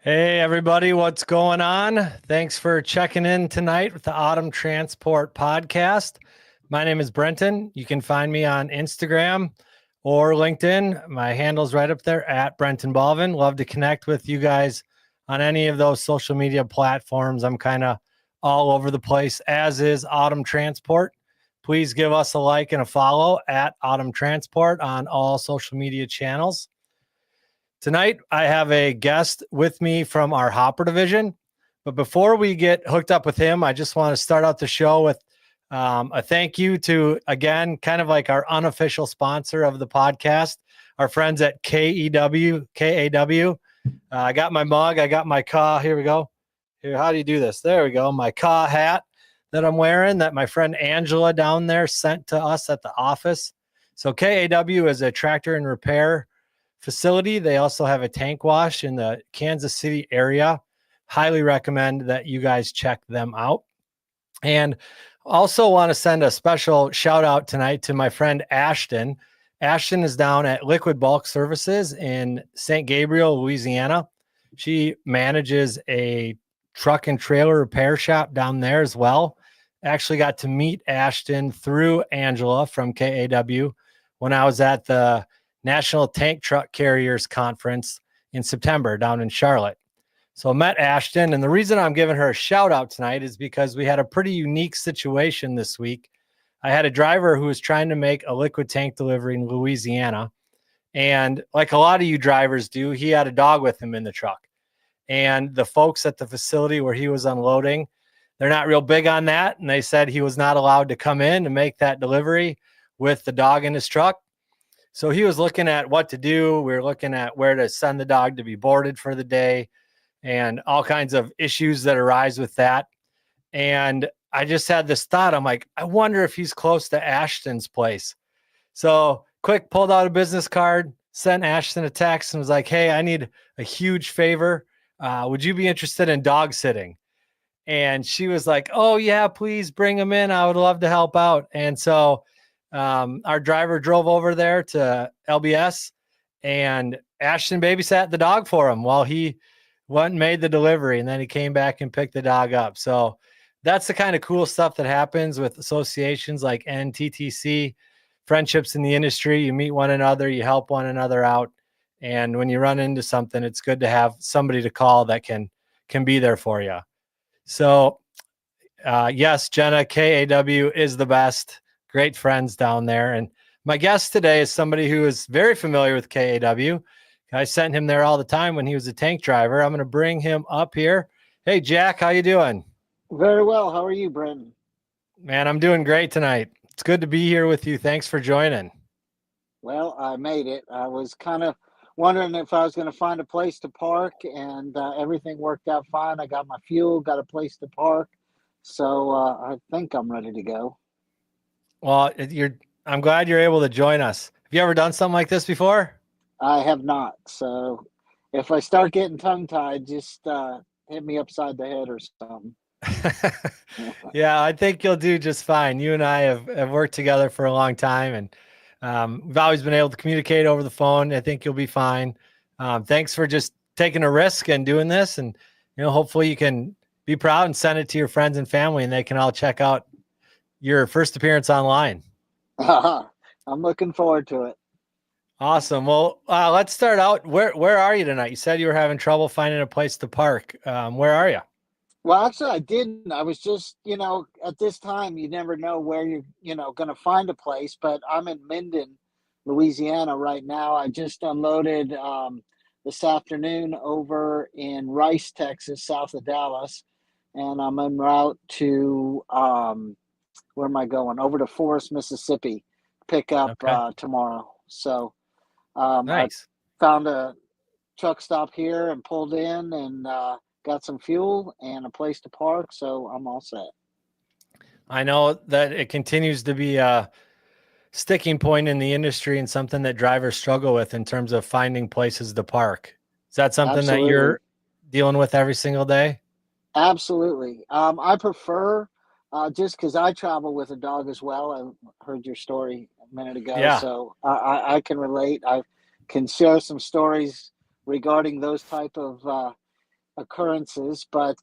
Hey, everybody, what's going on? Thanks for checking in tonight with the Autumn Transport Podcast. My name is Brenton. You can find me on Instagram or LinkedIn. My handle's right up there at Brenton Balvin. Love to connect with you guys on any of those social media platforms. I'm kind of all over the place, as is Autumn Transport. Please give us a like and a follow at Autumn Transport on all social media channels. Tonight, I have a guest with me from our hopper division. But before we get hooked up with him, I just want to start out the show with a thank you to, again, kind of like our unofficial sponsor of the podcast, our friends at KAW. I got my mug. I got my CAW. Here we go. Here, how do you do this? There we go. My CAW hat that I'm wearing that my friend Angela down there sent to us at the office. So KAW is a tractor and repair facility. They also have a tank wash in the Kansas City area. Highly recommend that you guys check them out. And also want to send a special shout out tonight to my friend Ashton. Ashton is down at Liquid Bulk Services in St. Gabriel, Louisiana. She manages a truck and trailer repair shop down there as well. Actually got to meet Ashton through Angela from KAW when I was at the National Tank Truck Carriers Conference in September down in Charlotte. So I met Ashton, and the reason I'm giving her a shout out tonight is because we had a pretty unique situation this week. I had a driver who was trying to make a liquid tank delivery in Louisiana, and like a lot of you drivers do, he had a dog with him in the truck. And the folks at the facility where he was unloading, they're not real big on that, and they said he was not allowed to come in and make that delivery with the dog in his truck. So he was looking at what to do. We were looking at where to send the dog to be boarded for the day and all kinds of issues that arise with that. And I just had this thought. I'm like, I wonder if he's close to Ashton's place. So quick, pulled out a business card, sent Ashton a text and was like, hey, I need a huge favor. Would you be interested in dog sitting? And she was like, oh, yeah, please bring him in. I would love to help out. And so our driver drove over there to LBS, and Ashton babysat the dog for him while he went and made the delivery, and then he came back and picked the dog up. So that's the kind of cool stuff that happens with associations like NTTC, friendships in the industry. You meet one another, you help one another out, and when you run into something, it's good to have somebody to call that can be there for you. So yes, Jenna, KAW is the best. Great friends down there. And my guest today is somebody who is very familiar with KAW. I sent him there all the time when he was a tank driver. I'm going to bring him up here. Hey, Jack, how you doing? Very well. How are you, Brenton? Man, I'm doing great tonight. It's good to be here with you. Thanks for joining. Well, I made it. I was kind of wondering if I was going to find a place to park, and everything worked out fine. I got my fuel, got a place to park. So I think I'm ready to go. Well, I'm glad you're able to join us. Have you ever done something like this before? I have not. So if I start getting tongue-tied, just hit me upside the head or something. Yeah, I think you'll do just fine. You and I have worked together for a long time, and we've always been able to communicate over the phone. I think you'll be fine. Thanks for just taking a risk and doing this, and hopefully you can be proud and send it to your friends and family, and they can all check out your first appearance online. I'm looking forward to it. Awesome. Well, let's start out. Where are you tonight? You said you were having trouble finding a place to park. Where are you? Well, actually, I didn't. I was just, at this time, you never know where you're, going to find a place. But I'm in Minden, Louisiana right now. I just unloaded this afternoon over in Rice, Texas, south of Dallas. and I'm en route to where am I going? Over to Forest, Mississippi, pick up Okay. tomorrow. So I Nice. found a truck stop here and pulled in and got some fuel and a place to park. So I'm all set. I know that it continues to be a sticking point in the industry and something that drivers struggle with in terms of finding places to park. Is that something that Absolutely. you're dealing with every single day? Absolutely. I prefer just because I travel with a dog as well. I heard your story a minute ago, Yeah. so I can relate. I can share some stories regarding those type of occurrences. But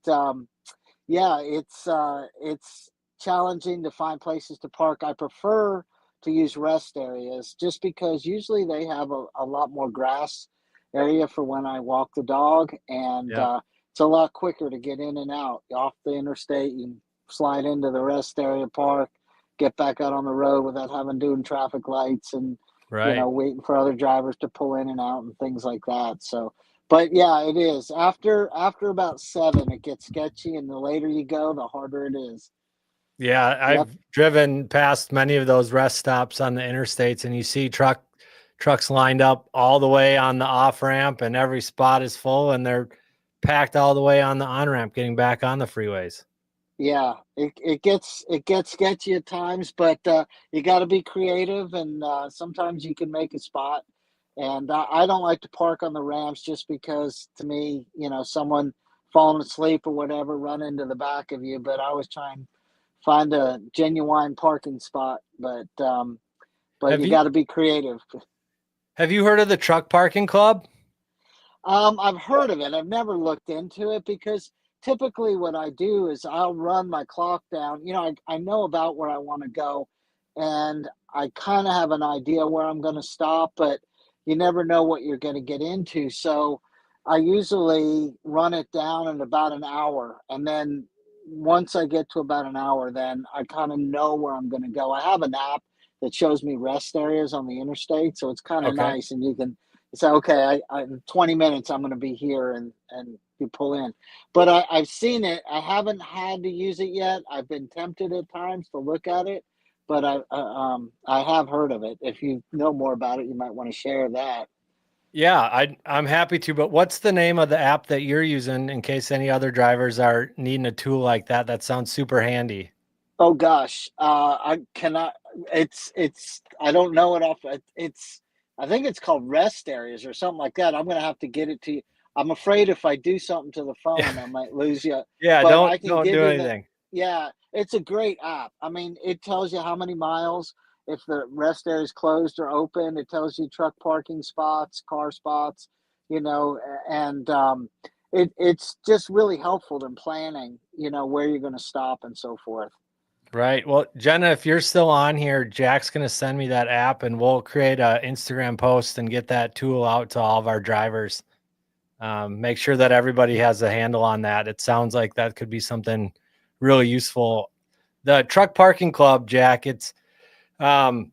yeah, it's challenging to find places to park. I prefer to use rest areas just because usually they have a lot more grass area for when I walk the dog, and Yeah. it's a lot quicker to get in and out off the interstate. You can slide into the rest area, park, get back out on the road without having doing traffic lights and Right. waiting for other drivers to pull in and out and things like that. So but yeah, it is. After about 7, it gets sketchy, and the later you go, the harder it is. Yeah, Yep. I've driven past many of those rest stops on the interstates, and you see trucks lined up all the way on the off ramp, and every spot is full, and they're packed all the way on the on ramp, getting back on the freeways. Yeah, it gets sketchy at times, but you got to be creative, and sometimes you can make a spot. And I don't like to park on the ramps just because, to me, someone falling asleep or whatever run into the back of you. But I always try and find a genuine parking spot. But Have you you got to be creative. have you heard of the truck parking club? I've heard of it. I've never looked into it because typically what I do is I'll run my clock down. I know about where I want to go, and I kind of have an idea where I'm going to stop, but you never know what you're going to get into. So I usually run it down in about an hour. And then once I get to about an hour, then I kind of know where I'm going to go. I have an app that shows me rest areas on the interstate. So it's kind of Okay. nice. And you can say, okay, in 20 minutes I'm going to be here, and you pull in. But I've seen it. I haven't had to use it yet. I've been tempted at times to look at it, but I have heard of it. If you know more about it, you might want to share that. Yeah, I'm happy to, but what's the name of the app that you're using in case any other drivers are needing a tool like that? That sounds super handy. Oh gosh, I cannot. It's. I don't know it off. It's. I think it's called rest areas or something like that. I'm gonna have to get it to you. I'm afraid if I do something to the Yeah. phone, I might lose you. Yeah, But I can don't give do you the. anything. Yeah, it's a great app. I mean, it tells you how many miles, if the rest area is closed or open. It tells you truck parking spots, car spots. And it's just really helpful in planning. Where you're going to stop and so forth. Right. Well, Jenna, if you're still on here, Jack's going to send me that app and we'll create a Instagram post and get that tool out to all of our drivers. Make sure that everybody has a handle on that. It sounds like that could be something really useful. The truck parking club, Jack, um,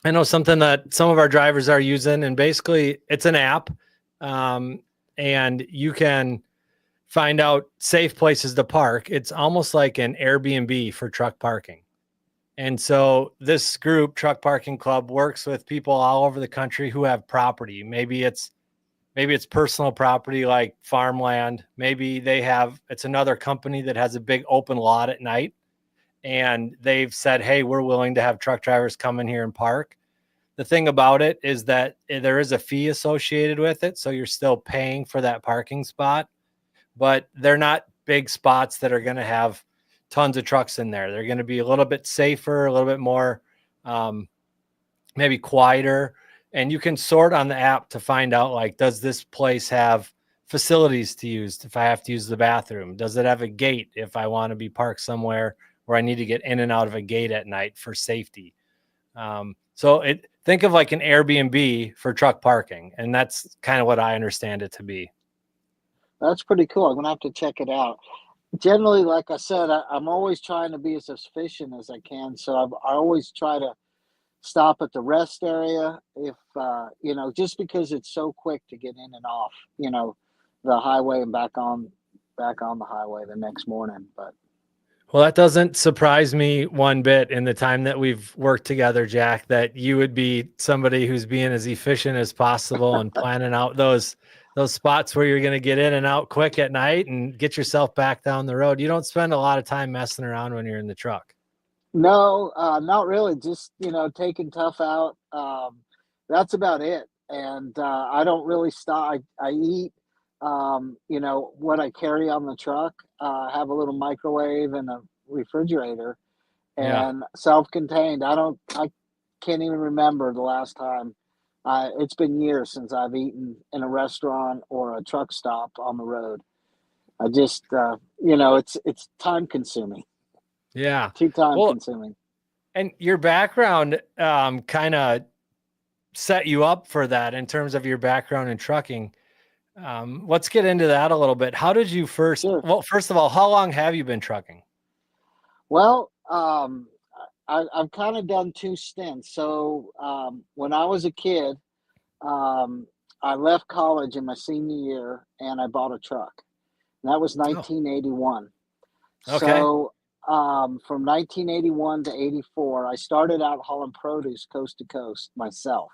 I know something that some of our drivers are using, and basically it's an app, um, and you can find out safe places to park. It's almost like an Airbnb for truck parking. And so this group, Truck Parking Club, works with people all over the country who have property. Maybe it's personal property like farmland. Maybe it's another company that has a big open lot at night, and they've said, "Hey, we're willing to have truck drivers come in here and park." The thing about it is that there is a fee associated with it, so you're still paying for that parking spot, but they're not big spots that are going to have tons of trucks in there. They're going to be a little bit safer, a little bit more, um, maybe quieter. And you can sort on the app to find out, like, does this place have facilities to use if I have to use the bathroom? Does it have a gate if I want to be parked somewhere where I need to get in and out of a gate at night for safety? So think of like an Airbnb for truck parking, and that's kind of what I understand it to be. That's pretty cool. I'm gonna have to check it out. Generally, like I said, I'm always trying to be as efficient as I can. So I always try to stop at the rest area if just because it's so quick to get in and off, the highway and back on back on the highway the next morning. But Well, that doesn't surprise me one bit in the time that we've worked together, Jack, that you would be somebody who's being as efficient as possible and planning out those spots where you're going to get in and out quick at night and get yourself back down the road. You don't spend a lot of time messing around when you're in the truck. no, not really. Just taking tough out. That's about it. And I don't really stop. I eat. What I carry on the truck. I have a little microwave and a refrigerator, Yeah. and self-contained. I can't even remember the last time. It's been years since I've eaten in a restaurant or a truck stop on the road. I just, it's time consuming, Yeah. too time Well, consuming. and your background kind of set you up for that in terms of your background in trucking. Let's get into that a little bit. How did you Sure. well, first of all, how long have you been trucking? Well, I've kind of done two stints. So when I was a kid, um, I left college in my senior year and I bought a truck. And that was Oh, 1981. okay. So from 1981 to 84, I started out hauling produce coast to coast myself.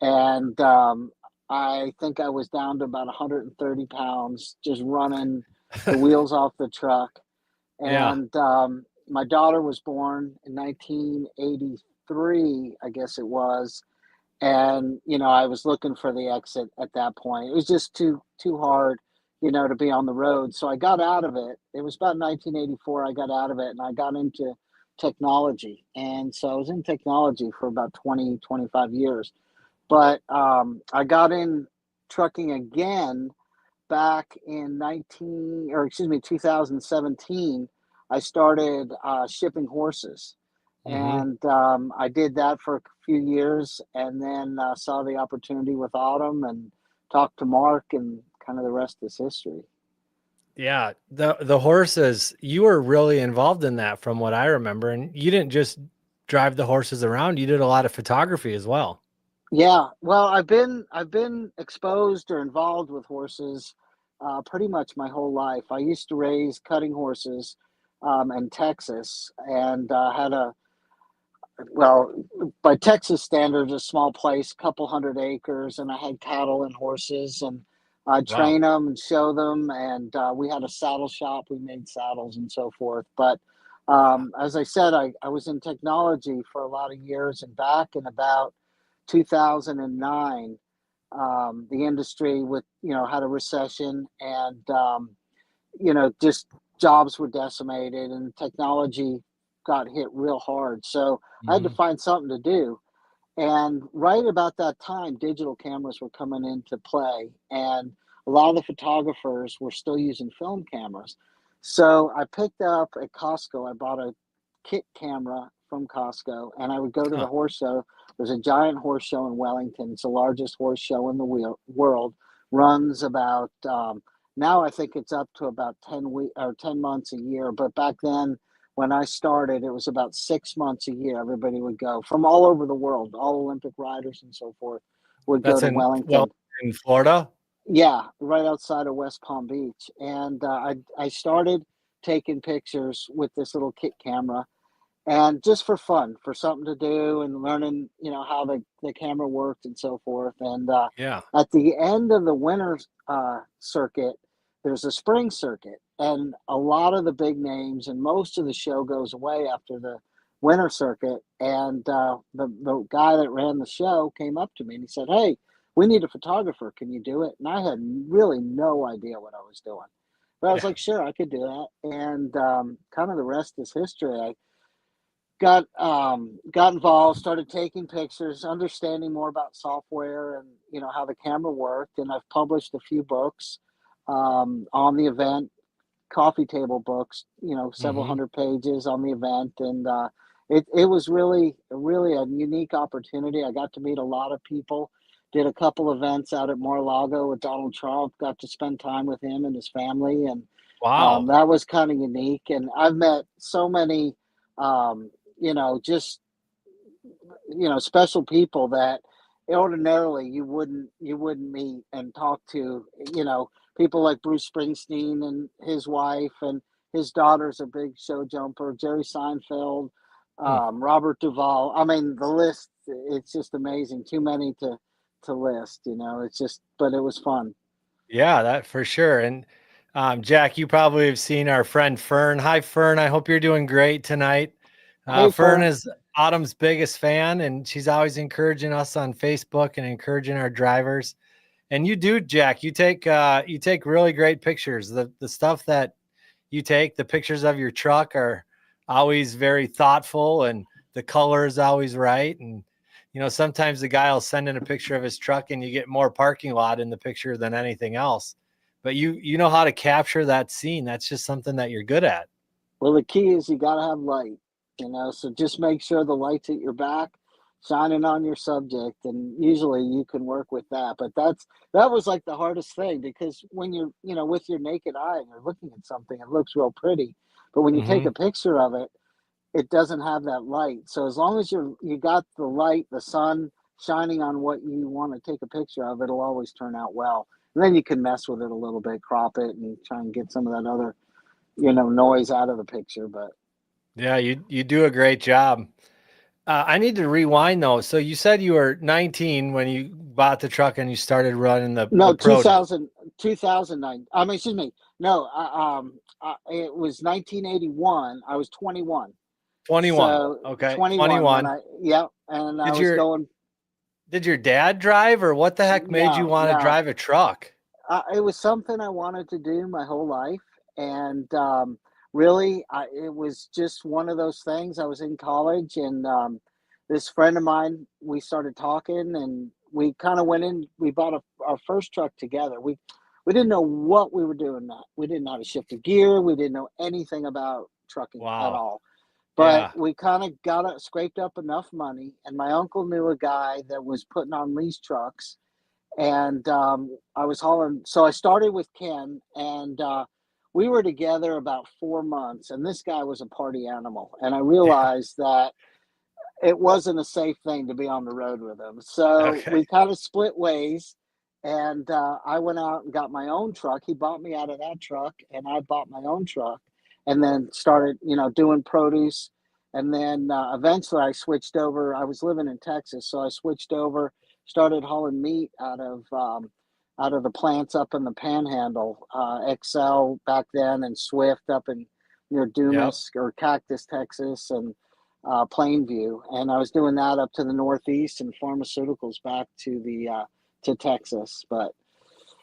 And I think I was down to about 130 pounds, just running the wheels off the truck. Yeah. And my daughter was born in 1983, I guess it was. And I was looking for the exit at that point. It was just too hard, to be on the road. So I got out of it. It was about 1984. I got out of it, and I got into technology. And so I was in technology for about 20, 25 years. But I got in trucking again back in 2017. I started shipping horses, Hmm. and I did that for a few years, and then saw the opportunity with Autumn and talked to Mark, and kind of the rest is history. Yeah. The horses, you were really involved in that from what I remember. And you didn't just drive the horses around, you did a lot of photography as well. Yeah, well, I've been exposed or involved with horses pretty much my whole life. I used to raise cutting horses in Texas, and had a well, by Texas standards, a small place, couple hundred acres, and I had cattle and horses, and I'd Wow. train them and show them, and we had a saddle shop. We made saddles and so forth. But as I said, I was in technology for a lot of years, and back in about 2009, the industry had a recession, and just jobs were decimated and technology got hit real hard. So I had to Hmm. find something to do. And right about that time, digital cameras were coming into play, and a lot of the photographers were still using film cameras. So I picked up at Costco, I bought a kit camera from Costco, and I would go to the Huh. horse show. There's a giant horse show in Wellington. It's the largest horse show in the world. Runs about now I think it's up to about 10 months a year. But back then, when I started, it was about 6 months a year. Everybody would go from all over the world. All Olympic riders and so forth would go That's to well, Wellington. in Florida. Yeah, right outside of West Palm Beach. And I started taking pictures with this little kit camera, and just for fun, for something to do, and learning, how the camera worked and so forth. And Yeah. at the end of the winter circuit, there's a spring circuit, and a lot of the big names and most of the show goes away after the winter circuit. And the guy that ran the show came up to me and he said, "Hey, we need a photographer. Can you do it?" And I had really no idea what I was doing. But I was Yeah. like, sure, I could do that. And kind of the rest is history. I got involved, started taking pictures, understanding more about software and how the camera worked, and I've published a few books on the event, coffee table books, several Hmm. hundred pages on the event, and it was really a unique opportunity. I got to meet a lot of people. Did a couple events out at Mar-a-Lago with Donald Trump. Got to spend time with him and his family, and Wow. that was kind of unique. And I've met so many, just special people that ordinarily you wouldn't meet and talk to, people like Bruce Springsteen and his wife, and his daughter's a big show jumper, Jerry Seinfeld, Hmm. Robert Duvall. I mean, the list, it's just amazing. Too many to list, it's just, but it was fun. Yeah, that for sure. And Jack, you probably have seen our friend Fern. Hi, Fern. I hope you're doing great tonight. Hey, Fern Fern. is Autumn's biggest fan, and she's always encouraging us on Facebook and encouraging our drivers. And you do, Jack. You take really great pictures. The stuff that you take, the pictures of your truck are always very thoughtful, and the color is always right. And sometimes the guy will send in a picture of his truck and you get more parking lot in the picture than anything else. But you know how to capture that scene. That's just something that you're good at. Well, the key is you got to have light, so just make sure the light's at your back, shining on your subject, and usually you can work with that. But that was like the hardest thing, because when you're, with your naked eye and you're looking at something, it looks real pretty. But when you take Hmm. a picture of it, it doesn't have that light. So as long as you got the light, the sun shining on what you want to take a picture of, it'll always turn out well. And then you can mess with it a little bit, crop it, and try and get some of that other, noise out of the picture. But Yeah, you do a great job. I need to rewind though. So you said you were 19 when you bought the truck and you started running the no, produce. 2009. I mean, excuse me. No, it was 1981. I was 21. 21. So Okay, 21 when 21. I, yeah, and I Did was your going, did your dad drive, or what the heck made you no, want to no. drive a truck? It was something I wanted to do my whole life, and really, it was just one of those things. I was in college, and this friend of mine, we started talking, and we kind of went in. We bought our first truck together. We didn't know what we were doing. We didn't know how to shift a gear. We didn't know anything about trucking at Wow. all. But Yeah. we kind of scraped up enough money, and my uncle knew a guy that was putting on lease trucks, and I was hauling. So I started with Ken, and we were together about 4 months. And this guy was a party animal, and I Yeah. realized that it wasn't a safe thing to be on the road with him. So Okay. we kind of split ways, and I went out and got my own truck. He bought me out of that truck, and I bought my own truck, and then started, doing produce. And then eventually I switched over. I was living in Texas, so I switched over, started hauling meat out of the plants up in the Panhandle, Excel back then, and Swift up in near Yep. Dumas or Cactus, Texas, and Plainview, and I was doing that up to the Northeast and pharmaceuticals back to the to Texas. But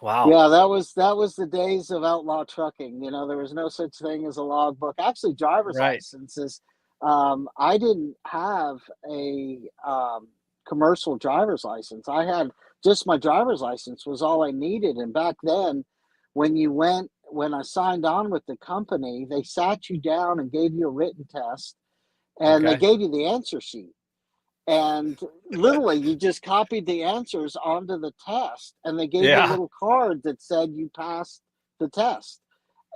Wow. yeah, that was the days of outlaw trucking. There was no such thing as a logbook. Actually, driver's Right. licenses. I didn't have a commercial driver's license. I had just my driver's license was all I needed. And back then, when I signed on with the company, they sat you down and gave you a written test, and they Okay. gave you the answer sheet. And literally, you just copied the answers onto the test, and they gave you a Yeah. little card that said you passed the test.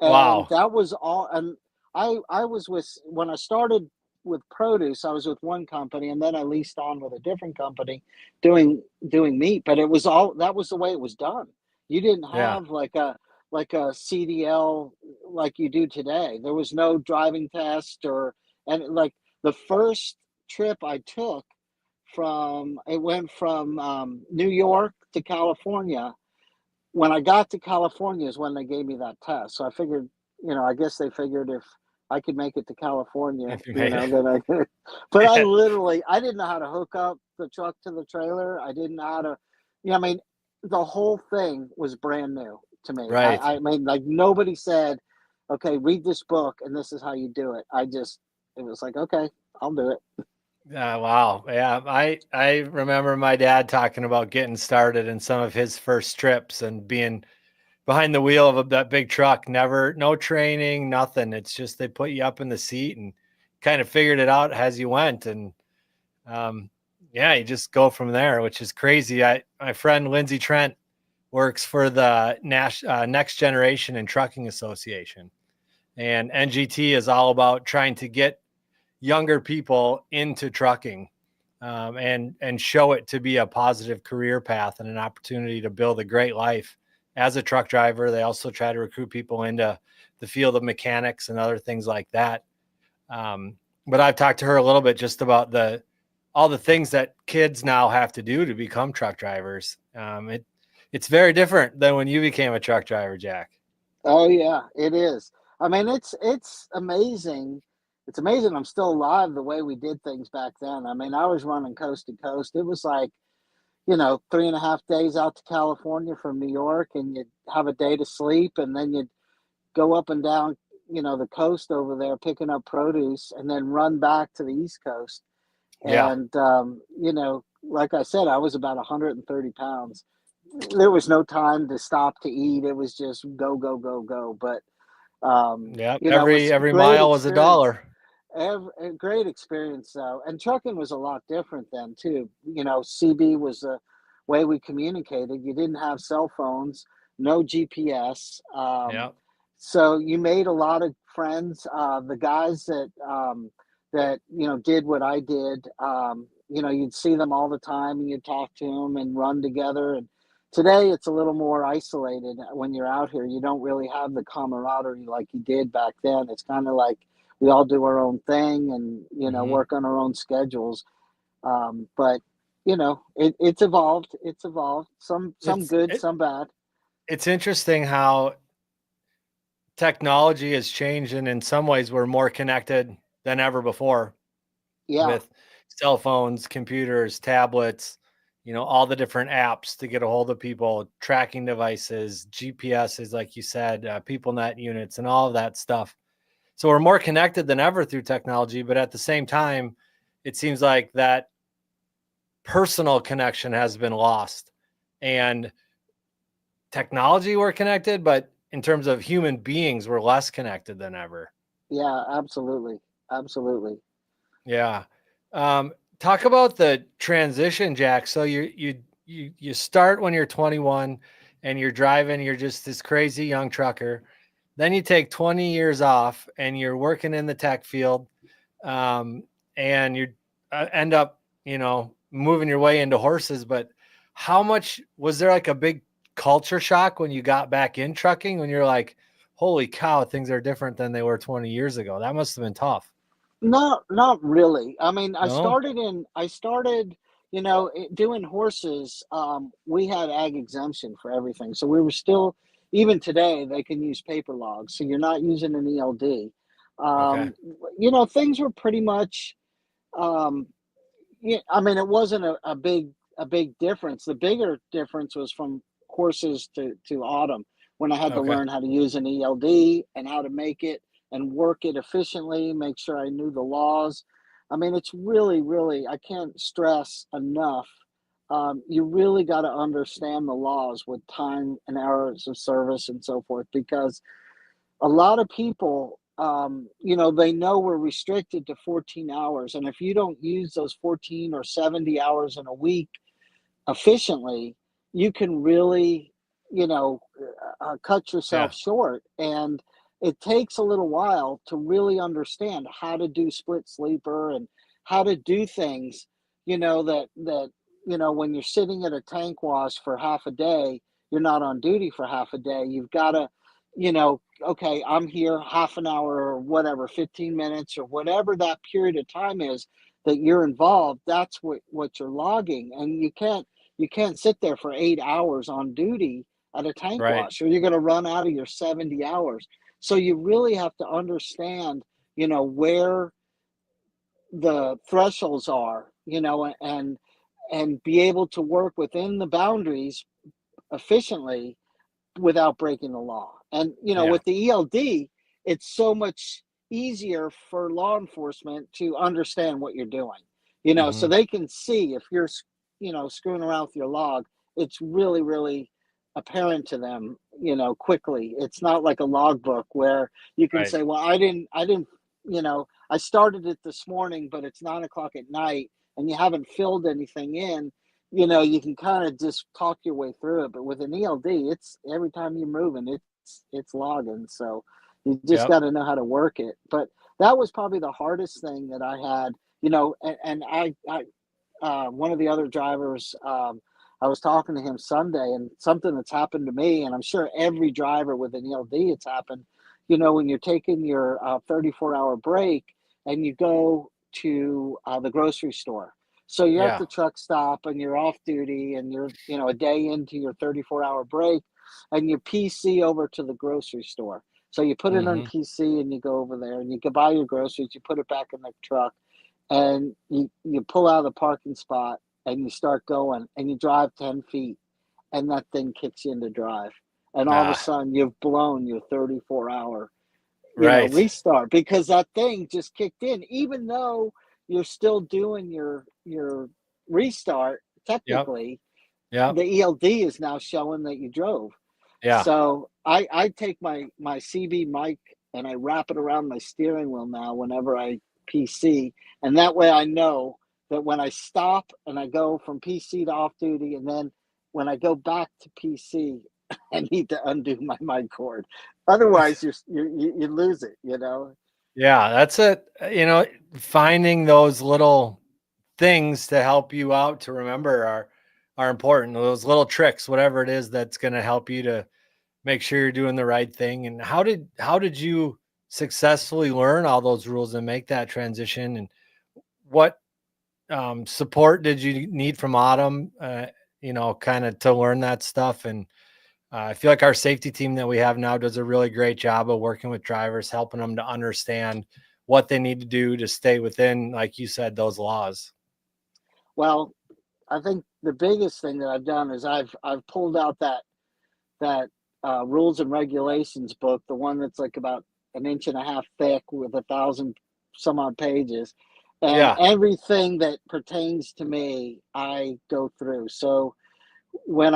And Wow. that was all. And I was when I started with produce, I was with one company, and then I leased on with a different company doing meat. But it was all that was the way it was done. You didn't Yeah. have like a CDL like you do today. There was no driving test, and like the first trip I took, it went from New York to California. When I got to California is when they gave me that test. So I figured, I guess they figured if I could make it to California, If you made it. then I could. But I didn't know how to hook up the truck to the trailer. I didn't know how to, I mean, the whole thing was brand new to me. Right. I mean, like nobody said, okay, read this book and this is how you do it. It was like, okay, I'll do it. Wow. Yeah. I remember my dad talking about getting started in some of his first trips and being behind the wheel of that big truck. Never, no training, nothing. It's just they put you up in the seat and kind of figured it out as you went. And um, yeah, you just go from there, which is crazy. My friend Lindsay Trent works for the Next Generation and Trucking Association, and NGT is all about trying to get younger people into trucking, and show it to be a positive career path and an opportunity to build a great life as a truck driver. They also try to recruit people into the field of mechanics and other things like that. But I've talked to her a little bit just about all the things that kids now have to do to become truck drivers. It's very different than when you became a truck driver, Jack. Oh yeah, it is. I mean, it's amazing. It's amazing I'm still alive the way we did things back then. I mean, I was running coast to coast. It was like, 3.5 days out to California from New York, and you'd have a day to sleep, and then you'd go up and down, the coast over there picking up produce, and then run back to the East Coast. Yeah. And like I said, I was about 130 pounds. There was no time to stop to eat. It was just go, go, go, go. But Yeah. it was a Every great mile was a experience. dollar. A great experience though, and trucking was a lot different then too. CB was the way we communicated. You didn't have cell phones, no GPS, Yeah. so you made a lot of friends. The guys that did what I did, you'd see them all the time, and you'd talk to them and run together. And today it's a little more isolated when you're out here. You don't really have the camaraderie like you did back then. It's kind of like we all do our own thing and Hmm. work on our own schedules. But it's evolved. It's evolved. Some It's good, it, some bad. it's interesting how technology has changed, and in some ways we're more connected than ever before Yeah, with cell phones, computers, tablets, all the different apps to get a hold of people, tracking devices, GPSs, like you said, people net units, and all of that stuff. So we're more connected than ever through technology, but at the same time, it seems like that personal connection has been lost. And technology, we're connected, but in terms of human beings, we're less connected than ever. yeah, absolutely, absolutely. Yeah. Talk about the transition, Jack. So you start when you're 21 and you're driving, you're just this crazy young trucker. Then you take 20 years off and you're working in the tech field. Um, and you end up, moving your way into horses. But how much was there like a big culture shock when you got back in trucking when you're like, holy cow, things are different than they were 20 years ago? That must have been tough. Not really. I mean, No? I started, doing horses. We had ag exemption for everything. So we were still, even today, they can use paper logs. So you're not using an ELD. Okay. Things were pretty much, um, yeah, I mean, it wasn't a big difference. The bigger difference was from horses to autumn when I had to Okay. learn how to use an ELD and how to make it and work it efficiently, make sure I knew the laws. I mean, it's really, really, I can't stress enough. You really got to understand the laws with time and hours of service and so forth, because a lot of people, they know we're restricted to 14 hours. And if you don't use those 14 or 70 hours in a week efficiently, you can really, cut yourself Yeah. short. And it takes a little while to really understand how to do split sleeper and how to do things, when you're sitting at a tank wash for half a day, you're not on duty for half a day. You've got to, okay, I'm here half an hour or whatever, 15 minutes or whatever that period of time is that you're involved. That's what you're logging. And you can't sit there for 8 hours on duty at a tank Right. wash, or you're going to run out of your 70 hours. So you really have to understand, where the thresholds are, and be able to work within the boundaries efficiently without breaking the law. And Yeah. with the ELD, it's so much easier for law enforcement to understand what you're doing. So Hmm. they can see if you're screwing around with your log. It's really, really apparent to them, quickly. It's not like a logbook where you can Right. say, well, I didn't, I started it this morning, but it's 9 o'clock at night, and you haven't filled anything in. You can kind of just talk your way through it. But with an ELD, it's every time you're moving, it's logging. So you just Yep. got to know how to work it. But that was probably the hardest thing that I had. And I one of the other drivers, I was talking to him Sunday, and something that's happened to me, and I'm sure every driver with an ELD it's happened. When you're taking your 34-hour break and you go to the grocery store. So you're at Yeah. the truck stop and you're off duty and you're, a day into your 34-hour break and you PC over to the grocery store. So you put it on Hmm. PC and you go over there and you can buy your groceries, you put it back in the truck and you pull out of the parking spot and you start going and you drive 10 feet and that thing kicks you into drive. And all of a Ah, sudden you've blown your 34-hour, right. restart because that thing just kicked in, even though you're still doing your restart. Yep. Technically, Yep. the ELD is now showing that you drove. Yeah. So I take my CB mic and I wrap it around my steering wheel now whenever I PC, and that way I know that when I stop and I go from PC to off duty, and then when I go back to PC, I need to undo my mic cord. Otherwise, you lose it. Yeah. That's it. Finding those little things to help you out to remember are important. Those little tricks, whatever it is that's going to help you to make sure you're doing the right thing. And how did you successfully learn all those rules and make that transition? And what support did you need from Autumn? Kind of to learn that stuff. And I feel like our safety team that we have now does a really great job of working with drivers, helping them to understand what they need to do to stay within, like you said, those laws. Well, I think the biggest thing that I've done is I've pulled out that rules and regulations book, the one that's like about an inch and a half thick with 1,000 some odd pages, and Yeah. everything that pertains to me, I go through. So when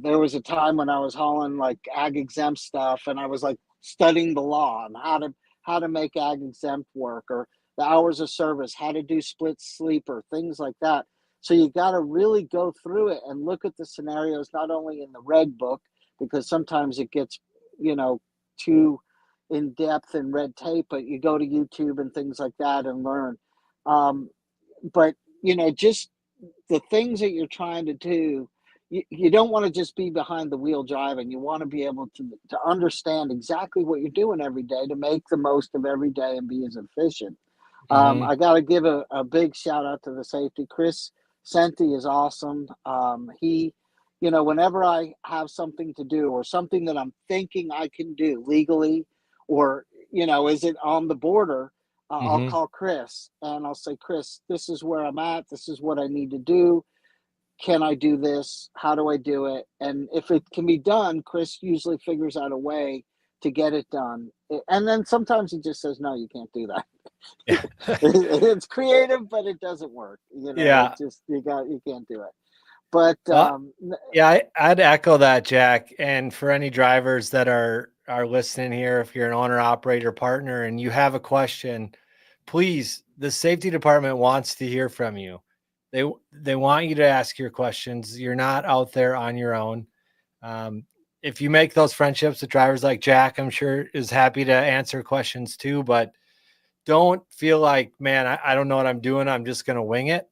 there was a time when I was hauling like ag exempt stuff, and I was like studying the law and how to make ag exempt work, or the hours of service, how to do split sleeper, things like that. So you got to really go through it and look at the scenarios, not only in the reg book, because sometimes it gets, you know, too in depth in red tape, but you go to YouTube and things like that and learn. Um, but, just the things that you're trying to do, you don't want to just be behind the wheel driving. You want to be able to understand exactly what you're doing every day to make the most of every day and be as efficient. Hmm. I got to give a big shout out to the safety. Chris Senti is awesome. He, whenever I have something to do or something that I'm thinking I can do legally, or, is it on the border, I'll Hmm. call Chris and I'll say, Chris, this is where I'm at. This is what I need to do. Can I do this? How do I do it? And if it can be done, Chris usually figures out a way to get it done. And then sometimes he just says, no, you can't do that. Yeah. It's creative, but it doesn't work. It Yeah. just, you can't do it. But Well, yeah, I'd echo that, Jack. And for any drivers that are listening here, if you're an owner operator partner and you have a question, please, the safety department wants to hear from you. They want you to ask your questions. You're not out there on your own. Um, if you make those friendships with drivers like Jack, I'm sure is happy to answer questions too. But don't feel like, man, I don't know what I'm doing. I'm just going to wing it.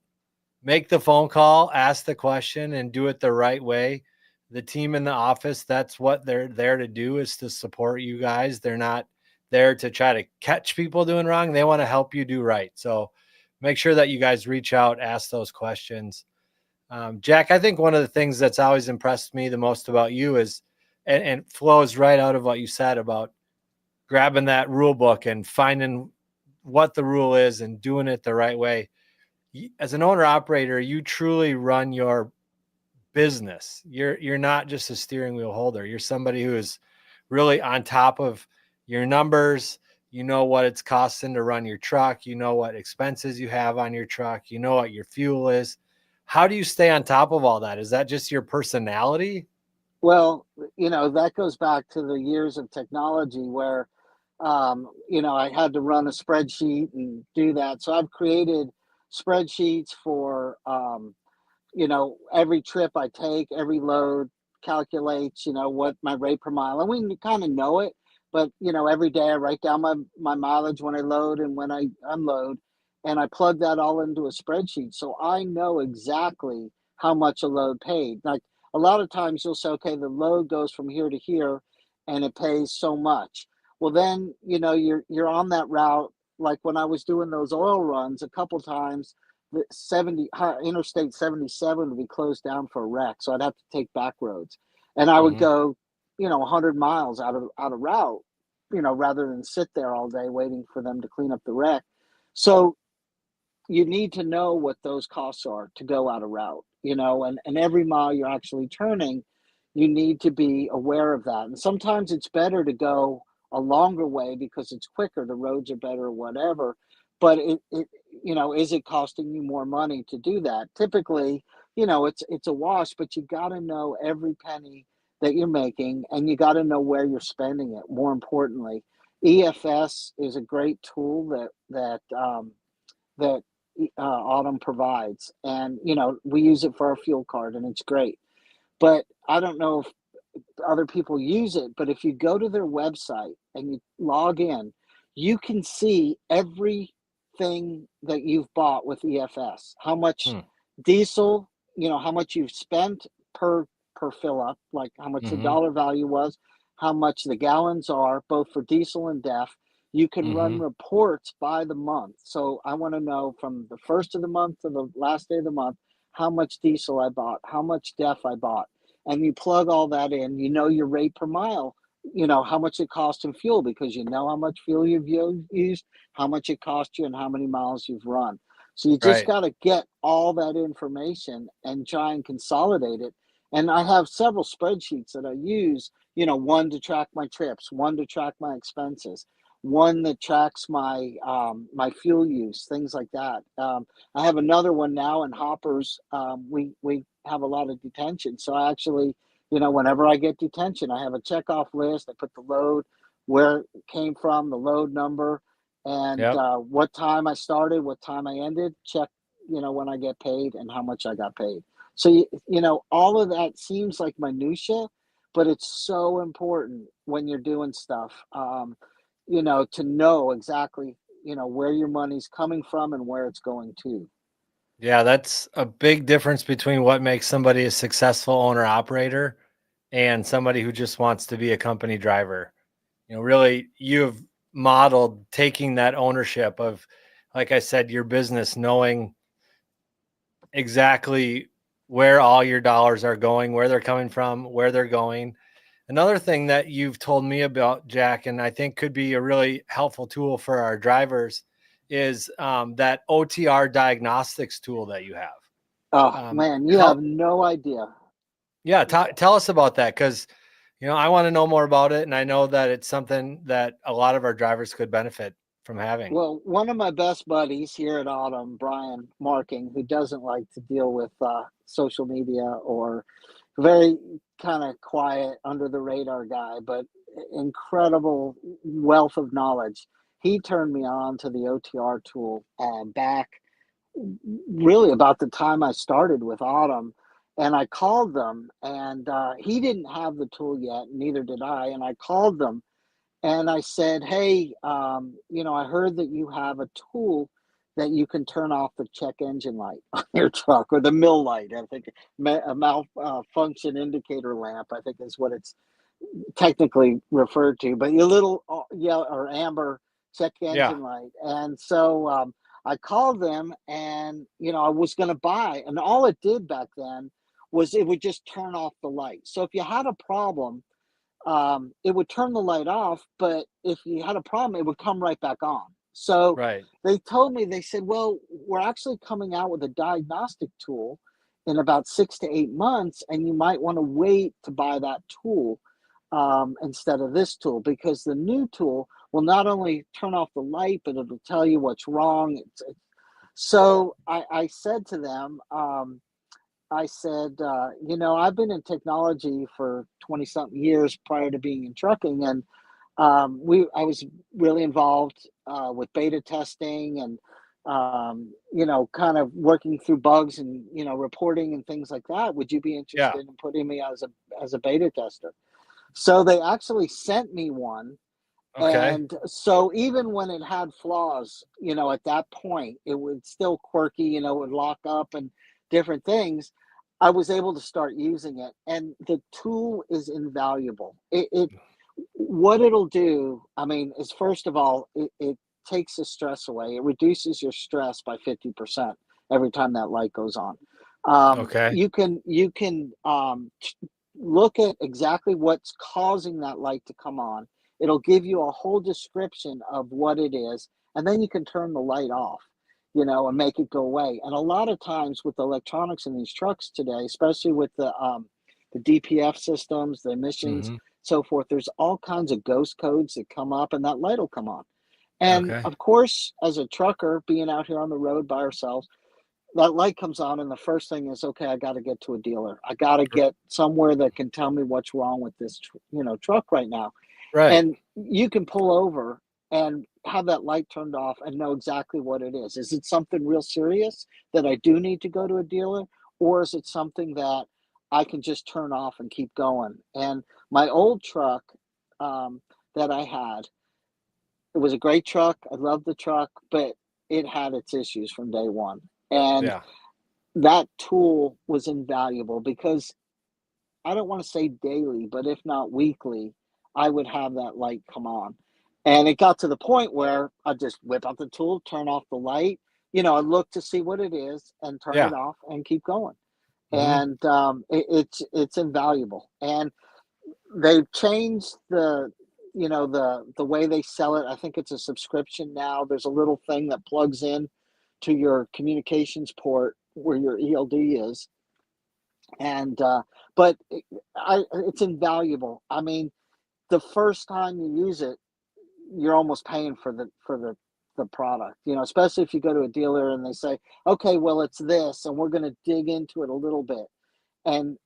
Make the phone call, ask the question, and do it the right way. The team in the office, that's what they're there to do, is to support you guys. They're not there to try to catch people doing wrong. They want to help you do right. So make sure that you guys reach out, ask those questions. Jack, I think one of the things that's always impressed me the most about you is, and flows right out of what you said about grabbing that rule book and finding what the rule is and doing it the right way. As an owner operator, you truly run your business. You're not just a steering wheel holder. You're somebody who is really on top of your numbers. You know what it's costing to run your truck. You know what expenses you have on your truck. You know what your fuel is. How do you stay on top of all that? Is that just your personality? Well, that goes back to the years of technology where, I had to run a spreadsheet and do that. So I've created spreadsheets for, every trip I take, every load calculates, what my rate per mile. And we kind of know it, but, every day I write down my mileage when I load and when I unload, and I plug that all into a spreadsheet. So I know exactly how much a load paid. Like a lot of times you'll say, okay, the load goes from here to here and it pays so much. Well, then, you're on that route. Like when I was doing those oil runs a couple times, the Interstate 77 would be closed down for a wreck. So I'd have to take back roads and I would Hmm. go, 100 miles out of route, rather than sit there all day waiting for them to clean up the wreck. So you need to know what those costs are to go out of route, and every mile you're actually turning, you need to be aware of that. And sometimes it's better to go a longer way because it's quicker, the roads are better, or whatever. But is it costing you more money to do that? Typically, it's a wash, but you got to know every penny that you're making, and you got to know where you're spending it. More importantly, EFS is a great tool that Autumn provides, and we use it for our fuel card, and it's great. But I don't know if other people use it, but if you go to their website and you log in, you can see everything that you've bought with EFS. How much Hmm. diesel, how much you've spent per fill up, like how much the Hmm. dollar value was, how much the gallons are, both for diesel and DEF. You can run Hmm. reports by the month. So I want to know from the first of the month to the last day of the month how much diesel I bought, how much DEF I bought, and you plug all that in, your rate per mile, how much it costs in fuel because you know how much fuel you've used, how much it cost you, and how many miles you've run. So you just Right. got to get all that information and try and consolidate it. And I have several spreadsheets that I use, one to track my trips, one to track my expenses, one that tracks my fuel use, things like that. I have another one now in Hoppers. We have a lot of detention, so I actually, whenever I get detention, I have a checkoff list. I put the load, where it came from, the load number, and Yep. what time I started, what time I ended. Check, when I get paid and how much I got paid. So all of that seems like minutia, but it's so important when you're doing stuff. To know exactly, where your money's coming from and where it's going to. Yeah, that's a big difference between what makes somebody a successful owner operator and somebody who just wants to be a company driver. Really, you've modeled taking that ownership of, like I said, your business, knowing exactly where all your dollars are going, where they're coming from, where they're going. Another thing that you've told me about, Jack, and I think could be a really helpful tool for our drivers is that OTR diagnostics tool that you have. Oh man, you have How, no idea. yeah, tell us about that because, I want to know more about it. And I know that it's something that a lot of our drivers could benefit from having. Well, one of my best buddies here at Autumn, Brian Marking, who doesn't like to deal with social media, or very kind of quiet, under the radar guy, but incredible wealth of knowledge. He turned me on to the OTR tool back really about the time I started with Autumn. And I called them, and he didn't have the tool yet, neither did I. And I called them and I said, "Hey, I heard that you have a tool that you can turn off the check engine light on your truck, or the mill light. I think a malfunction indicator lamp, I think is what it's technically referred to, but your little yellow or amber check Yeah. engine light." And so I called them, and I was going to buy, and all it did back then was it would just turn off the light. So if you had a problem, it would turn the light off, but if you had a problem, it would come right back on. So Right. they told me, they said, well, we're actually coming out with a diagnostic tool in about 6 to 8 months, and you might want to wait to buy that tool instead of this tool, because the new tool will not only turn off the light, but it'll tell you what's wrong. So I said to them, I said, I've been in technology for 20 something years prior to being in trucking. And I was really involved with beta testing and, kind of working through bugs and, reporting and things like that. Would you be Yeah. interested in putting me as a beta tester? So they actually sent me one. Okay. And so even when it had flaws, at that point, it was still quirky, it would lock up and different things. I was able to start using it, and the tool is invaluable. It what it'll do, I mean, is first of all, it takes the stress away. It reduces your stress by 50% every time that light goes on. Okay. You can look at exactly what's causing that light to come on. It'll give you a whole description of what it is, and then you can turn the light off, and make it go away. And a lot of times with the electronics in these trucks today, especially with the DPF systems, the emissions, Hmm. so forth, there's all kinds of ghost codes that come up, and that light will come on. And Okay. of course, as a trucker being out here on the road by ourselves, that light comes on, and the first thing is, okay, I got to get to a dealer. I got to get somewhere that can tell me what's wrong with this, truck right now. Right. And you can pull over and have that light turned off and know exactly what it is. Is it something real serious that I do need to go to a dealer, or is it something that I can just turn off and keep going? And my old truck um, that I had, it was a great truck. I loved the truck, but it had its issues from day one. And Yeah. that tool was invaluable because I don't want to say daily, but if not weekly, I would have that light come on. And it got to the point where I just whip out the tool, turn off the light, I look to see what it is and turn Yeah. it off and keep going. Hmm. And it's invaluable. And they've changed the way they sell it. I think it's a subscription now. There's a little thing that plugs in to your communications port where your ELD is, and but it's invaluable. I mean, the first time you use it, you're almost paying for the product. Especially if you go to a dealer and they say, okay, well, it's this, and we're going to dig into it a little bit. And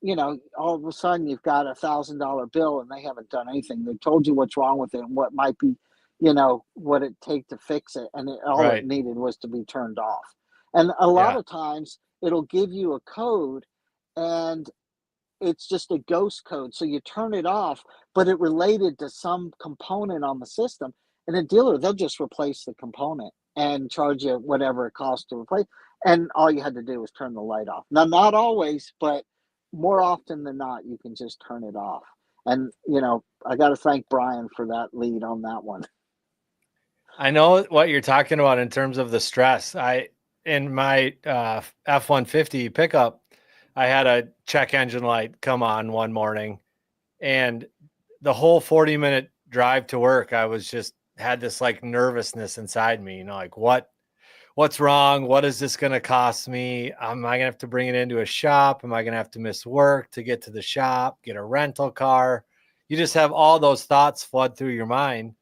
all of a sudden you've got $1,000 bill, and they haven't done anything. They told you what's wrong with it and what might be, what it take to fix it, and all it Right. needed was to be turned off. And a lot Yeah. of times it'll give you a code, and it's just a ghost code. So you turn it off, but it related to some component on the system. And a dealer, they'll just replace the component and charge you whatever it costs to replace. And all you had to do was turn the light off. Now, not always, but more often than not, you can just turn it off. And, I got to thank Brian for that lead on that one. I know what you're talking about in terms of the stress. In my F-150 pickup, I had a check engine light come on one morning, and the whole 40-minute drive to work, I was just had this like nervousness inside me, like what's wrong? What is this going to cost me? Am I going to have to bring it into a shop? Am I going to have to miss work to get to the shop, get a rental car? You just have all those thoughts flood through your mind.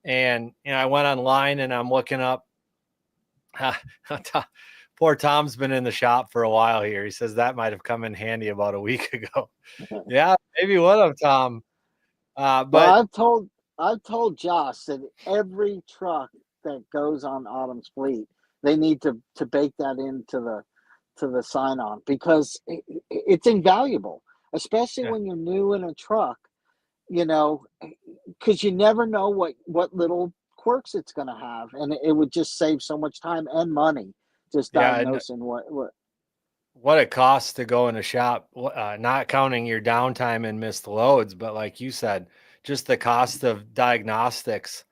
And, I went online and I'm looking up. Poor Tom's been in the shop for a while here. He says that might have come in handy about a week ago. Yeah, maybe would have, Tom. Well, But I've told Josh that every truck that goes on Autumn's fleet, they need to bake that into the sign on, because it's invaluable, especially yeah, when you're new in a truck, you know, because you never know what little quirks it's going to have, and it would just save so much time and money just yeah. And diagnosing what. what it costs to go in a shop, not counting your downtime and missed loads, but like you said, just the cost of diagnostics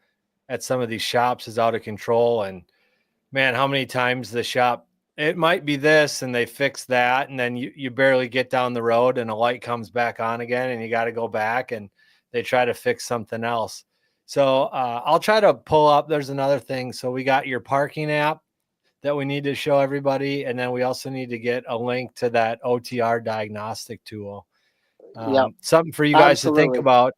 at some of these shops is out of control. And man, how many times the shop, it might be this and they fix that, and then you barely get down the road and a light comes back on again and you got to go back and they try to fix something else. So I'll try to pull up. There's another thing. So we got your parking app that we need to show everybody. And then we also need to get a link to that OTR diagnostic tool. Yep, Something for you guys to think absolutely. about.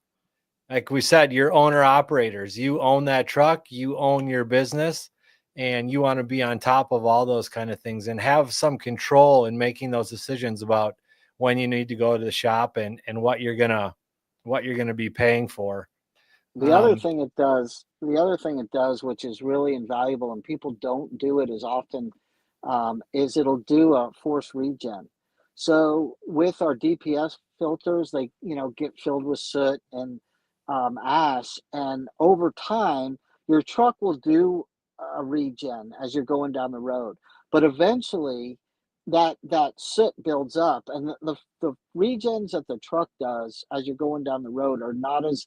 Like we said, you're owner operators. You own that truck, you own your business, and you want to be on top of all those kind of things and have some control in making those decisions about when you need to go to the shop and what you're gonna be paying for. Um, The other thing it does, which is really invaluable, and people don't do it as often, is it'll do a force regen. So with our DPS filters, they get filled with soot and ash, and over time, your truck will do a regen as you're going down the road. But eventually, that soot builds up, and the regens that the truck does as you're going down the road are not as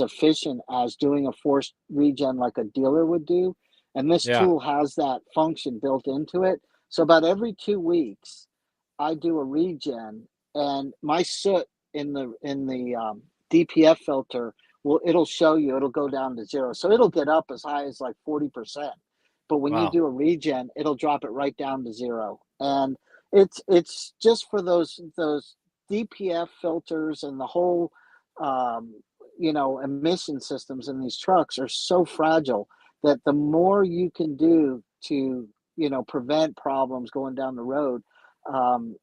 efficient as doing a forced regen like a dealer would do. And this Yeah. tool has that function built into it. So about every 2 weeks, I do a regen, and my soot in the DPF filter it'll show you, it'll go down to zero. So it'll get up as high as like 40%. But when you Wow. do a regen, it'll drop it right down to zero. And it's just for those DPF filters, and the whole emission systems in these trucks are so fragile that the more you can do to prevent problems going down the road,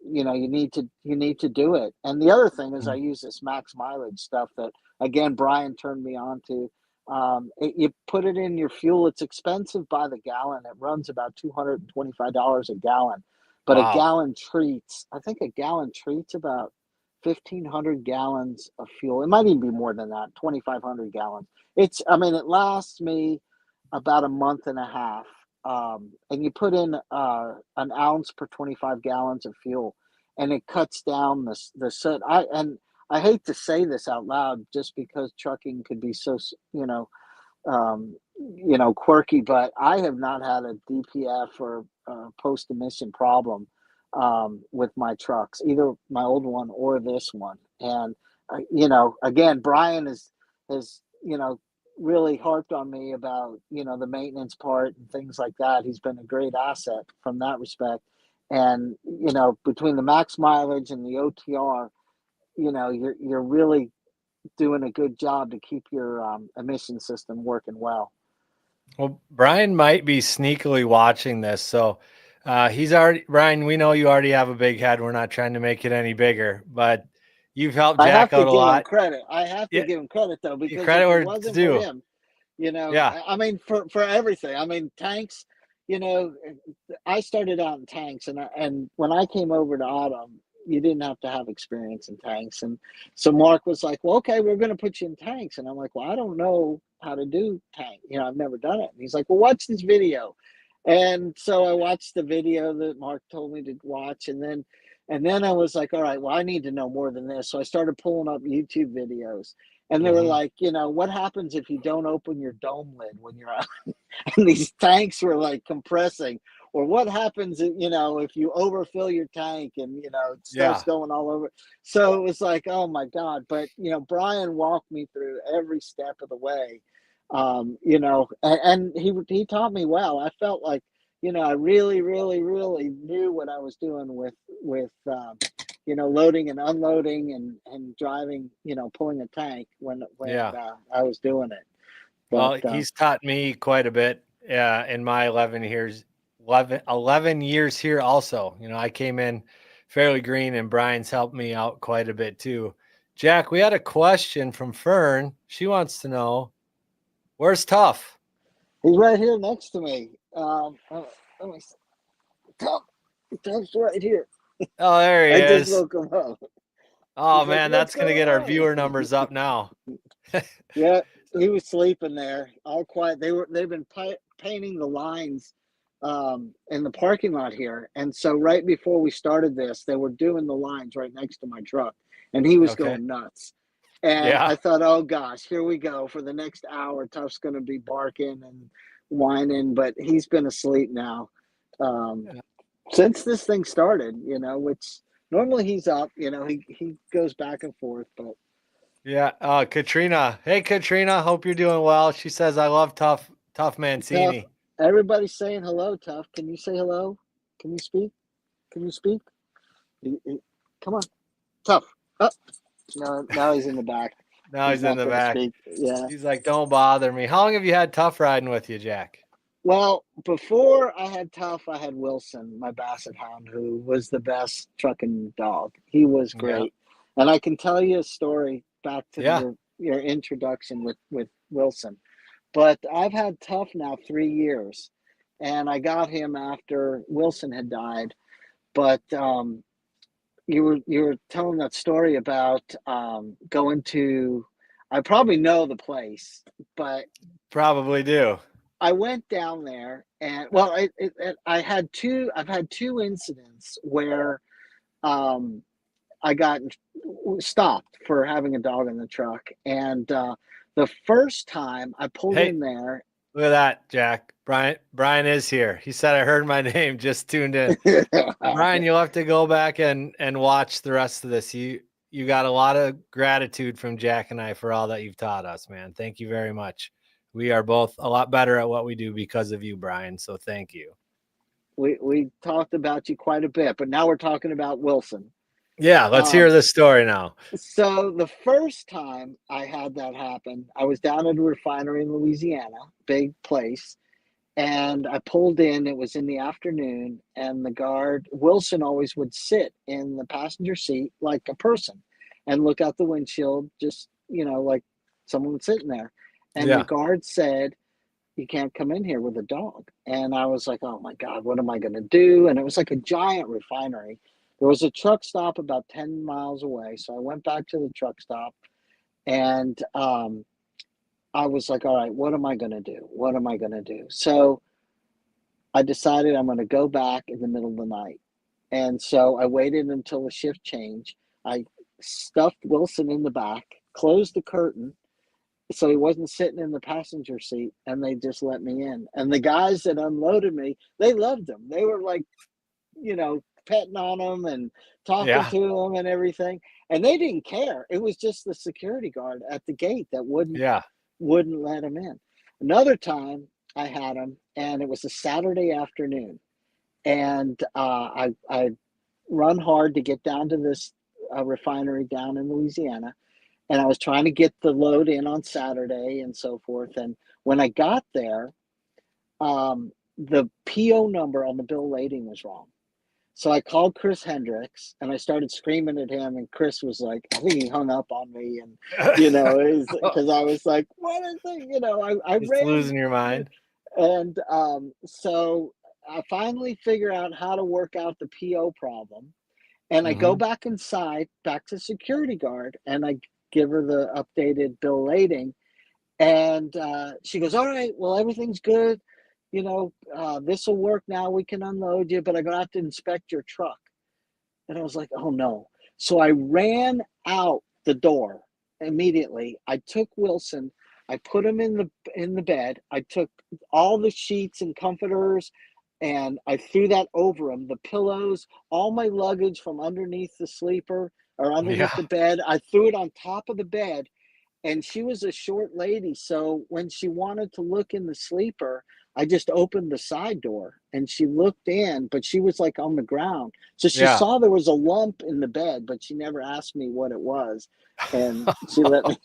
you need to do it. And the other thing is, I Mm. use this max mileage stuff that, again, Brian turned me on to. You put it in your fuel. It's expensive by the gallon. It runs about $225 a gallon, but Wow. I think a gallon treats about 1,500 gallons of fuel. It might even be more than that, 2,500 gallons. I mean, it lasts me about a month and a half. And you put in an ounce per 25 gallons of fuel, and it cuts down the soot. I hate to say this out loud, just because trucking could be so, quirky, but I have not had a DPF or post emission problem with my trucks, either my old one or this one. And again, Brian has really harped on me about the maintenance part and things like that. He's been a great asset from that respect. And between the max mileage and the OTR, you're really doing a good job to keep your emission system working well. Well, Brian might be sneakily watching this. So he's already, Brian, we know you already have a big head. We're not trying to make it any bigger, but you've helped I Jack have to out a give him lot. credit. I have to Yeah. give him credit, though, You because credit if it where it's wasn't for due. him, Yeah. I mean, for everything. I mean, tanks. You know, I started out in tanks, and when I came over to Autumn, you didn't have to have experience in tanks. And so Mark was like, "Well, okay, we're going to put you in tanks." And I'm like, "Well, I don't know how to do tank. I've never done it." And he's like, "Well, watch this video." And so I watched the video that Mark told me to watch, and then I was like, "All right, well, I need to know more than this." So I started pulling up YouTube videos, and they were Hmm. like, "What happens if you don't open your dome lid when you're out?" And these tanks were like compressing, or what happens if you overfill your tank and it starts Yeah. going all over. So it was like, oh my god. But Brian walked me through every step of the way. And he taught me well. I felt like I really, really, really knew what I was doing with loading and unloading and driving, pulling a tank when Yeah. I was doing it. But Well, he's taught me quite a bit in my 11 years, 11 years here also. I came in fairly green, and Brian's helped me out quite a bit too. Jack, we had a question from Fern. She wants to know, where's Tough? he's right here next to me. Let me Tom, Tom's right here. Oh, there he I just is. woke him up. Oh, He's like, man, "What's that's going to going get our on?" viewer numbers up now. Yeah, he was sleeping there, all quiet. They've been painting the lines in the parking lot here, and so right before we started this, they were doing the lines right next to my truck, and he was Okay. going nuts. And Yeah. I thought, oh gosh, here we go for the next hour. Tough's going to be barking and whining, but he's been asleep now. Um, since this thing started, which normally he's up, he goes back and forth, but Yeah. Katrina. Hey, Katrina. Hope you're doing well. She says, I love Tough Tough. Mancini. Everybody's saying hello, Tough. Can you say hello? Can you speak? Can you speak? Come on, Tough. Oh, no, now he's in the back. Now He's he's in not the going to back. speak. Yeah. He's like, don't bother me. How long have you had Tough riding with you, Jack? Well, before I had Tough, I had Wilson, my Basset Hound, who was the best trucking dog. He was Yeah. great, and I can tell you a story back to Yeah. your introduction with Wilson. But I've had Tough now 3 years, and I got him after Wilson had died. But you were telling that story about going to. I probably know the place, but Probably do. I went down there, and I've had two incidents where um, I got stopped for having a dog in the truck, and the first time I pulled Hey, in there. look at that, Jack. Brian is here. He said I heard my name, just tuned in. Brian, you'll have to go back and watch the rest of this. You got a lot of gratitude from Jack and I for all that you've taught us, man. Thank you very much. We are both a lot better at what we do because of you, Brian. So thank you. We talked about you quite a bit, but now we're talking about Wilson. Yeah, let's hear Um, the story now. so the first time I had that happen, I was down at a refinery in Louisiana, big place, and I pulled in. It was in the afternoon, and the guard Wilson always would sit in the passenger seat like a person, and look out the windshield, just like someone sitting there. And the Yeah. guard said, "You can't come in here with a dog." And I was like, "Oh my God, what am I going to do?" And it was like a giant refinery. There was a truck stop about 10 miles away. So I went back to the truck stop, and I was like, "All right, what am I going to do? What am I going to do?" So I decided I'm going to go back in the middle of the night. And so I waited until the shift change. I stuffed Wilson in the back, closed the curtain, so he wasn't sitting in the passenger seat, and they just let me in. And the guys that unloaded me, they loved him. They were like, petting on him and talking Yeah. to him and everything. And they didn't care. It was just the security guard at the gate that Yeah. wouldn't let him in. Another time I had him, and it was a Saturday afternoon, and I run hard to get down to this refinery down in Louisiana, and I was trying to get the load in on Saturday and so forth. And when I got there, the PO number on the bill of lading was wrong. So I called Chris Hendricks, and I started screaming at him, and Chris was like, I think he hung up on me, and because I was like, what is it? I Just ran, losing your mind. and so I finally figure out how to work out the PO problem, and I go Hmm. back inside, back to security guard, and I give her the updated bill lading, and she goes, "All right, well, everything's good. This will work now. We can unload you, but I'm gonna have to inspect your truck." And I was like, "Oh no!" So I ran out the door immediately. I took Wilson. I put him in the bed. I took all the sheets and comforters, and I threw that over him. The pillows, all my luggage from underneath the sleeper or underneath Yeah. the bed. I threw it on top of the bed, and she was a short lady, so when she wanted to look in the sleeper, I just opened the side door and she looked in, but she was like on the ground, so she Yeah. saw there was a lump in the bed, but she never asked me what it was, and she let me.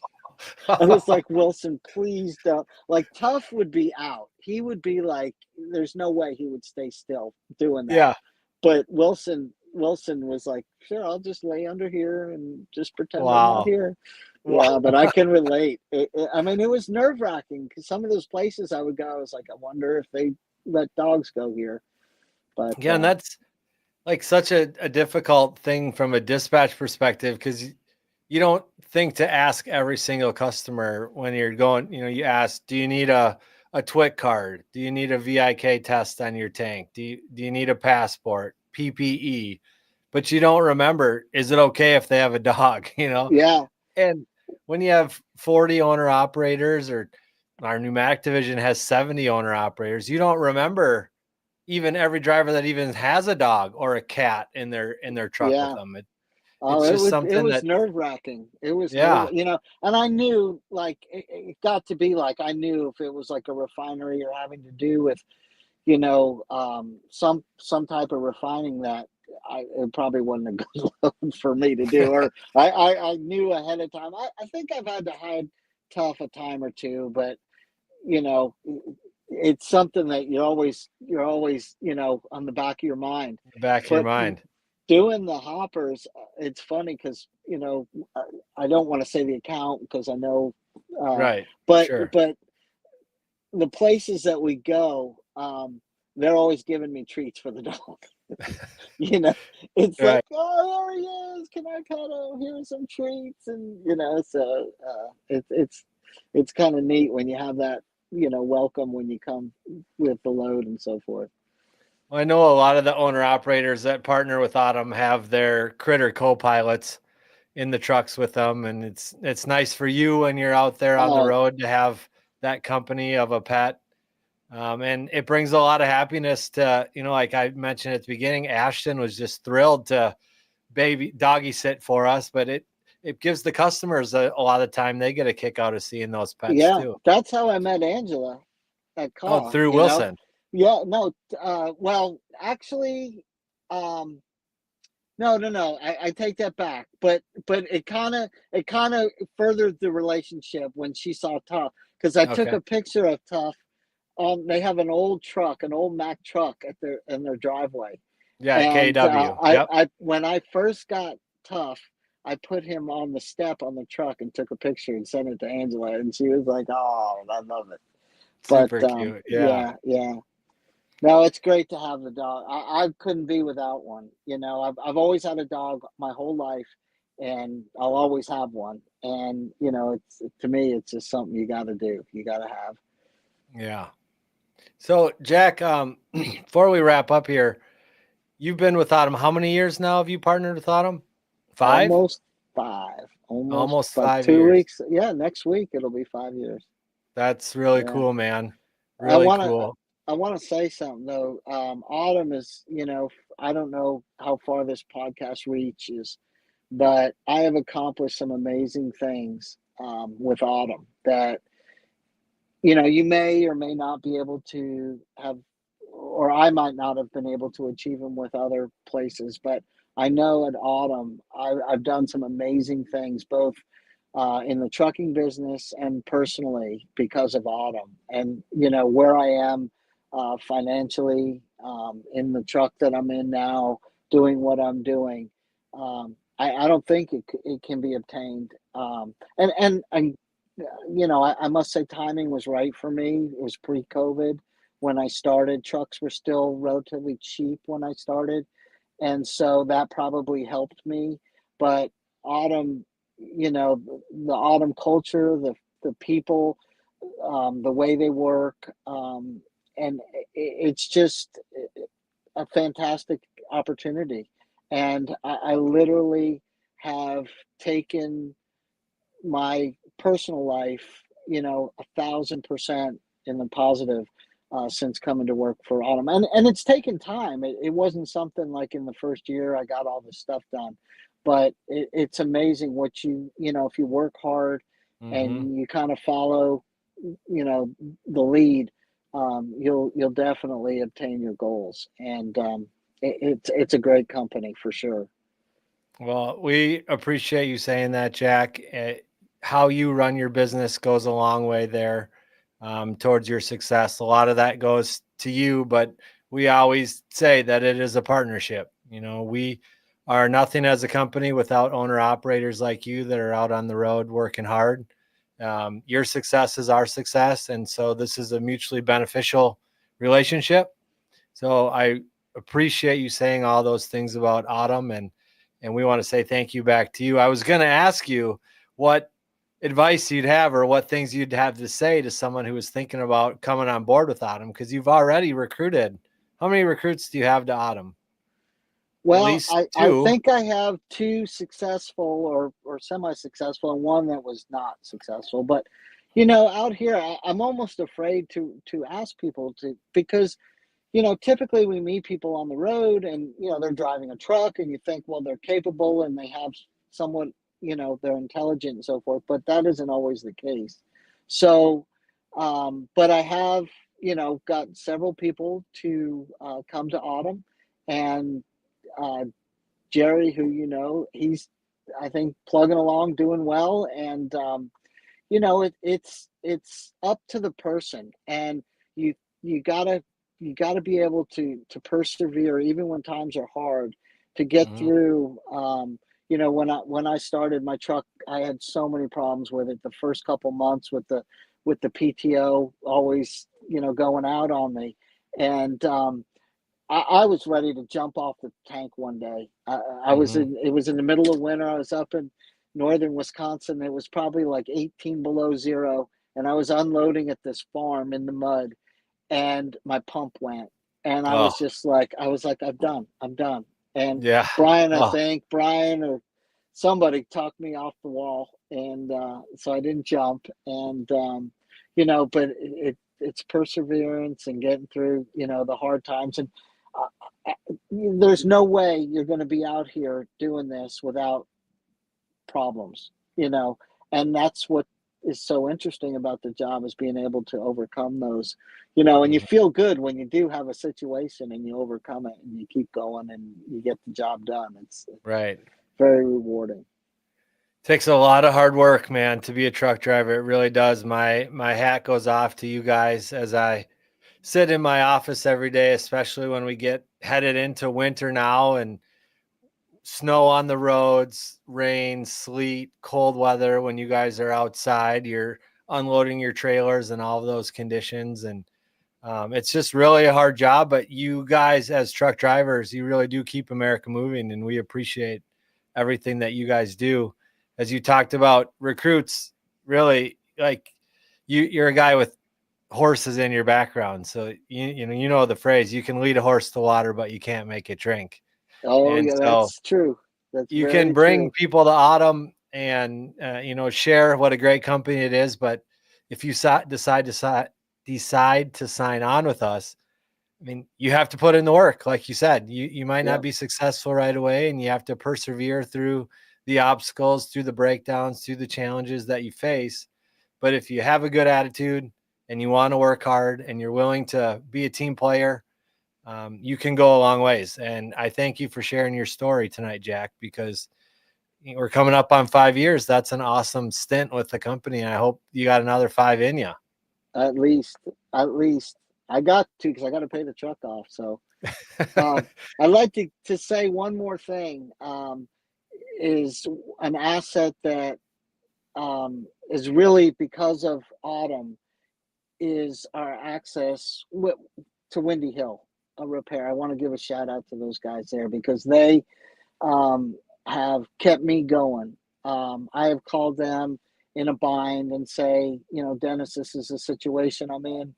I was like, "Wilson, please don't." Like, Tough would be out. He would be like, there's no way he would stay still doing that. Yeah. But Wilson was like, "Sure, I'll just lay under here and just pretend I'm not Wow. here." Wow. Yeah, but I can relate. I mean, it was nerve wracking because some of those places I would go, I was like, I wonder if they let dogs go here. But Yeah, and that's like such a difficult thing from a dispatch perspective because you don't think to ask every single customer when you're going, you ask, do you need a TWIC card? Do you need a VIK test on your tank? Do you need a passport, PPE? But you don't remember, is it okay if they have a dog, yeah, And when you have 40 owner operators, or our pneumatic division has 70 owner operators, you don't remember even every driver that even has a dog or a cat in their truck with yeah. them. Oh, It's just it something was that, nerve wracking. It was nerve, yeah, and I knew like it got to be like I knew if it was like a refinery or having to do with some type of refining that it probably wasn't a good load for me to do, or I knew ahead of time. I think I've had to hide Tough a time or two, but you know, it's something that you're always on the back of your mind. the back of your But mind. doing the hoppers, it's funny because I don't want to say the account because I know, uh, Right. Sure. but the places that we go, they're always giving me treats for the dog. you know, it's Right. like, "Oh, there he is. Can I pet him? Here's some treats." And so it's kind of neat when you have that. welcome when you come with the load and so forth. Well, I know a lot of the owner operators that partner with Autumn have their critter co-pilots in the trucks with them, and it's nice for you when you're out there on the Oh, road to have that company of a pet. And it brings a lot of happiness to, like I mentioned at the beginning, Ashton was just thrilled to baby doggy sit for us, but it gives the customers a lot of time. They get a kick out of seeing those pets yeah, too. that's how I met Angela at Oh, Caw, through Wilson. Yeah, no, well, actually, um, no, I take that back. But it kind of furthered the relationship when she saw Tough, because I took Okay. a picture of Tough. They have an old truck, an old Mack truck in their driveway. Yeah, at And KW. Yep. I when I first got Tough, I put him on the step on the truck and took a picture and sent it to Angela, and she was like, "Oh, I love it." But Super cute. Yeah. yeah, yeah. No, it's great to have the dog. I couldn't be without one. I've always had a dog my whole life, and I'll always have one. And it's to me, it's just something you got to do. You got to have. Yeah. So Jack, before we wrap up here, you've been with Autumn. How many years now have you partnered with Autumn? 5? Almost 5. Almost Almost about 5 years. 2 weeks. Yeah, next week it'll be 5 years. That's really Yeah. cool, man. I Really want to. cool. I want to say something though. Autumn is, I don't know how far this podcast reaches, but I have accomplished some amazing things with Autumn that you may or may not be able to have, or I might not have been able to achieve them with other places. But I know at Autumn, I've done some amazing things, both in the trucking business and personally because of Autumn. And, where I am financially in the truck that I'm in now, doing what I'm doing. I don't think it can be obtained. And I must say timing was right for me. It was pre-COVID when I started. Trucks were still relatively cheap when I started, and so that probably helped me. But Autumn, the Autumn culture, the people, the way they work, and it's just a fantastic opportunity. And I literally have taken my personal life, 1,000% in the positive since coming to work for Autumn. And it's taken time. It wasn't something like in the first year I got all this stuff done, but it's amazing what if you work hard Hmm. and you kind of follow, the lead, you'll definitely obtain your goals. And it's a great company for sure. Well, we appreciate you saying that, Jack. How you run your business goes a long way there towards your success. A lot of that goes to you, but we always say that it is a partnership. We are nothing as a company without owner operators like you that are out on the road working hard. Your success is our success. And so this is a mutually beneficial relationship. So I appreciate you saying all those things about Autumn, and we want to say thank you back to you. I was going to ask you what advice you'd have or what things you'd have to say to someone who was thinking about coming on board with Autumn, because you've already recruited. How many recruits do you have to Autumn? At Well, least I 2. think I have two successful or semi-successful and one that was not successful. But out here, I'm almost afraid to ask people to, because typically we meet people on the road and they're driving a truck and you think, well, they're capable and they have somewhat, they're intelligent and so forth, but that isn't always the case. So, but I have got several people to come to Autumn, and uh, Jerry, who he's, I think, plugging along, doing well, and it's up to the person, and you you gotta you gotta be able to persevere even when times are hard to get Mhm. through. When I started my truck, I had so many problems with it the first couple months with the PTO always going out on me, and I was ready to jump off the tank one day. I was Mhm. in. It was in the middle of winter. I was up in northern Wisconsin. It was probably like 18 below zero, and I was unloading at this farm in the mud, and my pump went, and I Oh, was just like, I'm done. And yeah. Brian, I Oh, think Brian or somebody talked me off the wall, and so I didn't jump. And but it's perseverance and getting through the hard times. And there's no way you're going to be out here doing this without problems, and that's what is so interesting about the job is being able to overcome those, and you mhm. feel good when you do have a situation and you overcome it and you keep going and you get the job done. It's Right. very rewarding. Takes a lot of hard work, man, to be a truck driver. It really does. My hat goes off to you guys as I sit in my office every day, especially when we get headed into winter now and snow on the roads, rain, sleet, cold weather. When you guys are outside, you're unloading your trailers and all of those conditions. And it's just really a hard job. But you guys, as truck drivers, you really do keep America moving. And we appreciate everything that you guys do. As you talked about recruits, really, like you're a guy with horses in your background. So you know the phrase, you can lead a horse to water, but you can't make it drink. Oh And yeah, so that's true. That's you can very bring true. people to Autumn and share what a great company it is. But if you decide to sign on with us, I mean, you have to put in the work. Like you said, you might not Yep. be successful right away, and you have to persevere through the obstacles, through the breakdowns, through the challenges that you face. But if you have a good attitude and you want to work hard and you're willing to be a team player, you can go a long ways. And I thank you for sharing your story tonight, Jack, because we're coming up on 5 years. That's an awesome stint with the company. And I hope you got another 5 in you. At least, at least I got to because I got to pay the truck off. So um, I'd like to say one more thing. Is an asset that is really because of Autumn is our access to Windy Hill repair. I want to give a shout out to those guys there because they um, have kept me going. I have called them in a bind and say, Dennis, this is a situation I'm in.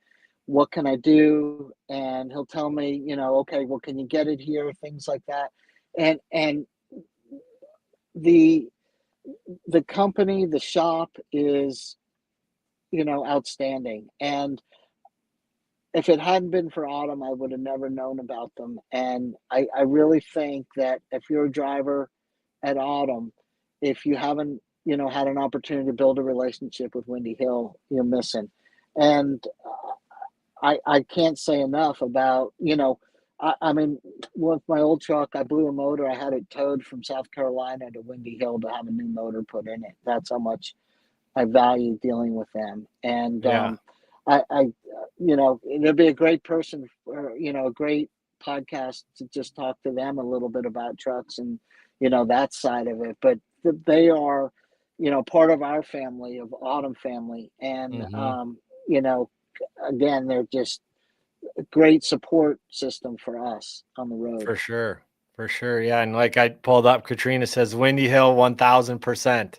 What can I do? And he'll tell me, okay, well, can you get it here? Things like that. And the the company, the shop is, outstanding. And if it hadn't been for Autumn, I would have never known about them. And I really think that if you're a driver at Autumn, if you haven't, had an opportunity to build a relationship with Windy Hill, you're missing. And I can't say enough about, I mean, with my old truck, I blew a motor. I had it towed from South Carolina to Windy Hill to have a new motor put in it. That's how much I value dealing with them. And Yeah, I it'd be a great person for, a great podcast to just talk to them a little bit about trucks and, that side of it. But they are, part of our family, of Autumn family. And, hmm, you know, again, they're just a great support system for us on the road. for sure. For sure. Yeah. And like I pulled up, Katrina says Windy Hill 1000%.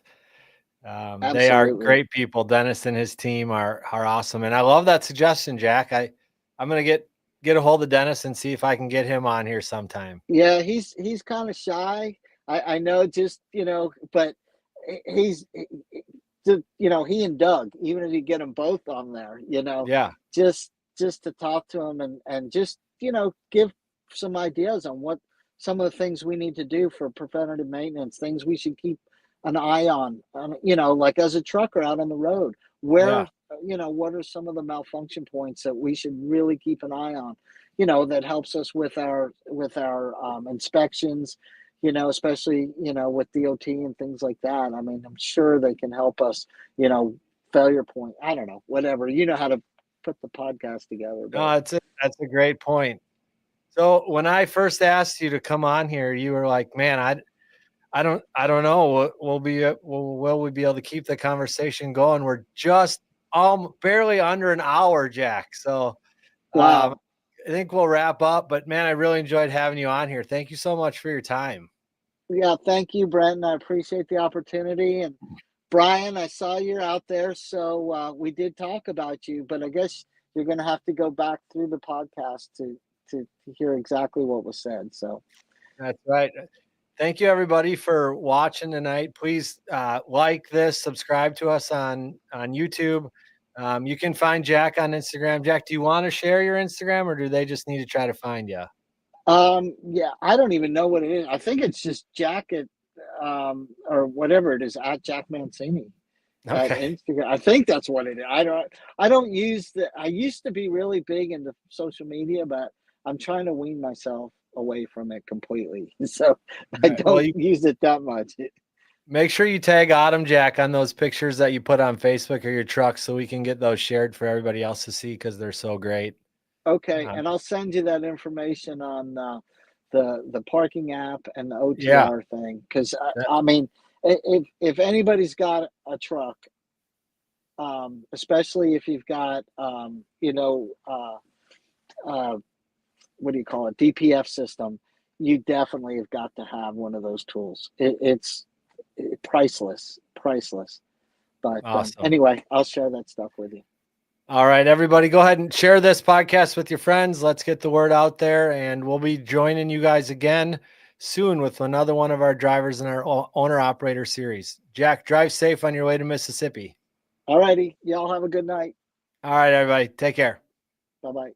They are Absolutely. great people. Dennis and his team are awesome. And I love that suggestion, Jack. I'm gonna get a hold of Dennis and see if I can get him on here sometime. Yeah, he's kind of shy. I know, just but he's he and Doug, even if you get them both on there, Yeah. just to talk to him and just give some ideas on what some of the things we need to do for preventative maintenance, things we should keep an eye on, like as a trucker out on the road, Yeah. where what are some of the malfunction points that we should really keep an eye on, that helps us with our inspections, especially with DOT and things like that. I mean, I'm sure they can help us, you know, failure point. I don't know, whatever. You know how to put the podcast together, No, but that's a great point. So when I first asked you to come on here, you were like, "Man, I don't know. Will we be able to keep the conversation going? We're just barely under an hour, Jack. So wow. I think we'll wrap up. But man, I really enjoyed having you on here. Thank you so much for your time. Yeah, thank you, Brenton. I appreciate the opportunity. And Brian, I saw you're out there, so we did talk about you, but I guess you're going to have to go back through the podcast to hear exactly what was said. So That's right. Thank you, everybody, for watching tonight. Please like this, subscribe to us on YouTube. You can find Jack on Instagram. Jack, do you want to share your Instagram, or do they just need to try to find you? yeah, I don't even know what it is. I think it's just Jack at or whatever it is at Jack Mancini at Okay. Instagram. I think that's what it is. I don't use I used to be really big into social media, but I'm trying to wean myself away from it completely. So I All right. Well, don't use it that much. make sure you tag Autumn Jack on those pictures that you put on Facebook or your truck so we can get those shared for everybody else to see because they're so great. Okay, Um, and I'll send you that information on the parking app and the yeah. OTR thing because that- I mean, if anybody's got a truck, especially if you've got what do you call it, DPF system, you definitely have got to have one of those tools. It's priceless, priceless. But awesome. anyway, I'll share that stuff with you. All right, everybody, go ahead and share this podcast with your friends. Let's get the word out there, and we'll be joining you guys again soon with another one of our drivers in our owner operator series. Jack, drive safe on your way to Mississippi. All righty, y'all have a good night. All right, everybody, take care. Bye bye.